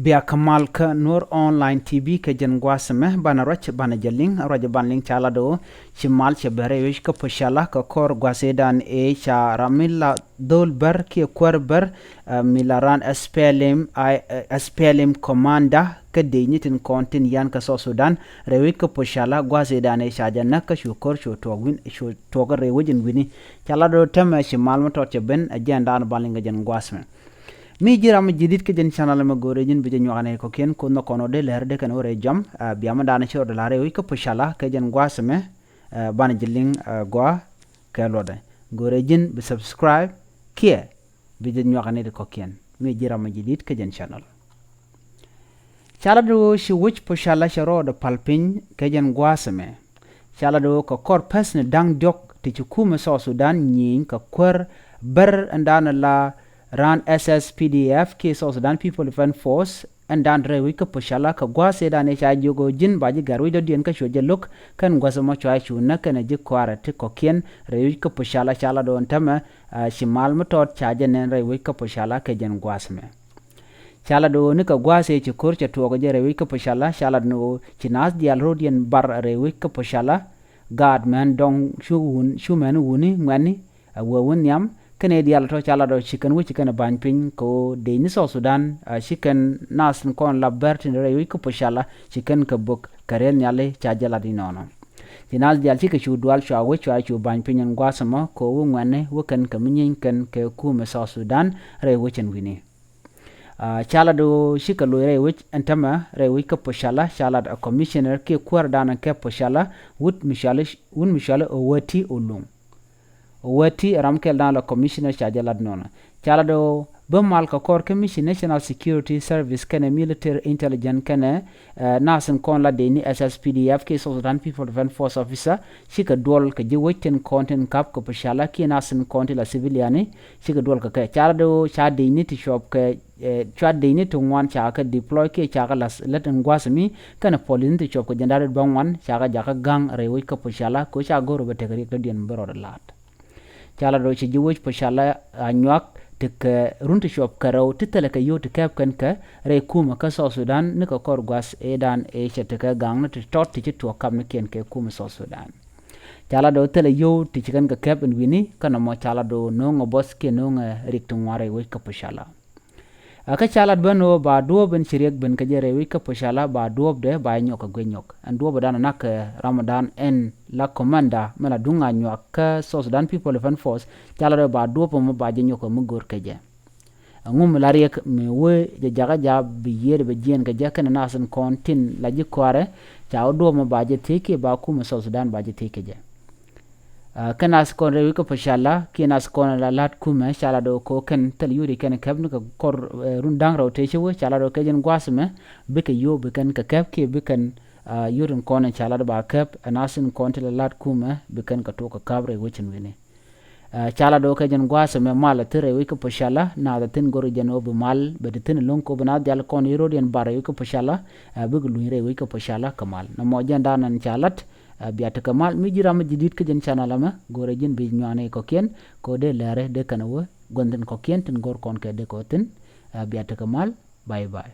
bia kamal ka Nuer online tv ke jengwasme bana roch bana jaling roja banling chala do chimal chebere wish ka poshala ka kor gwasedan e cha ramilla dol ber ki kor ber milaran SPLM commander ka deynitin kontin yan ka so Sudan rewi ka poshala gwasedan e cha janna ka shukor shu togwin shu togar rewajin wini chala do tema chimal moto cheben agenda an banling jengwasme mi jiram jidit ke jen channel ma gore jin bije nyane ko ken ko no kono de Läär de kan ore jam biama dana chor de lare wi ko poshala ke jen gwasme ban jilling gwa ke lode gore jin be subscribe kie bije nyane de ko ken mi jiram jidit ke jen channel chala do shi wich poshala sharo de palpin ke jen gwasme chala do ko kor pesne dang dok ti chukuma so Sudan nyin ka kwer ber andana la ran SSPDF ke so Sudan People Defense Force and dan rewi ka poshala ka gwase da ne cha jogo jin baji garwi do dien ka shoje luk kan gwasa mo chwa chu na kan ji kwara te ko ken rewi ka poshala chala do ntama shimal mo tot cha je nen rewi ka poshala ke jen gwasme chala do ne ka gwase ci kur cha to go je rewi ka poshala chala no chinas dial rodien bar rewi ka poshala god man dong shuman wuni ngani wawun yam kene dial to chala do chicken which kan ban pin ko de ni so Sudan chicken nas kon la bertin rewi ko poshala chicken ka bok karen nyale cha jala di nono dinal dial chike chu dual cha we cha chu ban pin ngwasama ko ngwane wokan ka minyin kan ke ku me so Sudan rewi chen wini chala do shika lo rewi antama rewi ko poshala chala a commissioner ke kwar dana ke poshala wut mishale o wati ulung wati ramkel dan la commissioner chajala nona chala do bemal ka kor commission national security service kana military intelligence kana nasan kon la deni SSPDF ke Sudan People Defense Force officer shika dol ka ji wetten content kap ko pashala ki nasan konti la civiliani shika dol ka chala do cha deni ti shop ka cha deni to wan cha ka deploy ke cha ka let ngwasmi kana polin ti shop ko jandare bangwan cha ka jaka gang rewi ka pashala ko cha goro be tegri to dien bero lat chala do ci jiwoj poshala anyak tek runti shop karaw titele ka yo tekap kan ka re kuma ka so Sudan ne ka kor gwas edan e chete ka gang na tot ti to kam ne ken ke kuma so Sudan chala do tele yo ti kan ka kap en wini kana mo chala do no ngo bos ke no nga riktu ngare we ka poshala aka chala bano ba do ben chiriek ben ka jere we ka poshala ba do de ba nyok gwenyok an do badana nak Ramadan en la komanda mala dunga nyok ka so Sudan People Defense Force chala do ba do mo ba je nyok mo gor ka je ngum la riek me we je jaga ja bi yere be jien ka je kana nasan kontin la ji kware cha do mo ba je teke ba ku mo so Sudan ba je teke je kana skon rewi ko poshala kina skon la lat kuma chala do ko ken tel yuri ken kabnu ko kor rundang rawte chewo chala do kejen gwasme be ke yo be ken ka kap ke be ken yurun kon chala do ba kap anasin kon tel lat kuma be ken ka to ka kabre wichin wini chala do kejen gwasme mala tere wi ko poshala na da tin goro jeno be mal be tin lonko bana dal kon yurodian bare wi ko poshala be gulu rewi ko poshala kamal na mo janda nan chalat biata kamal mi jiram jidit ke jen channel ma gore jin bi nyane ko ken ko de Läär de kanawo gonden ko ken tin gor kon ke de ko tin biata kamal bye bye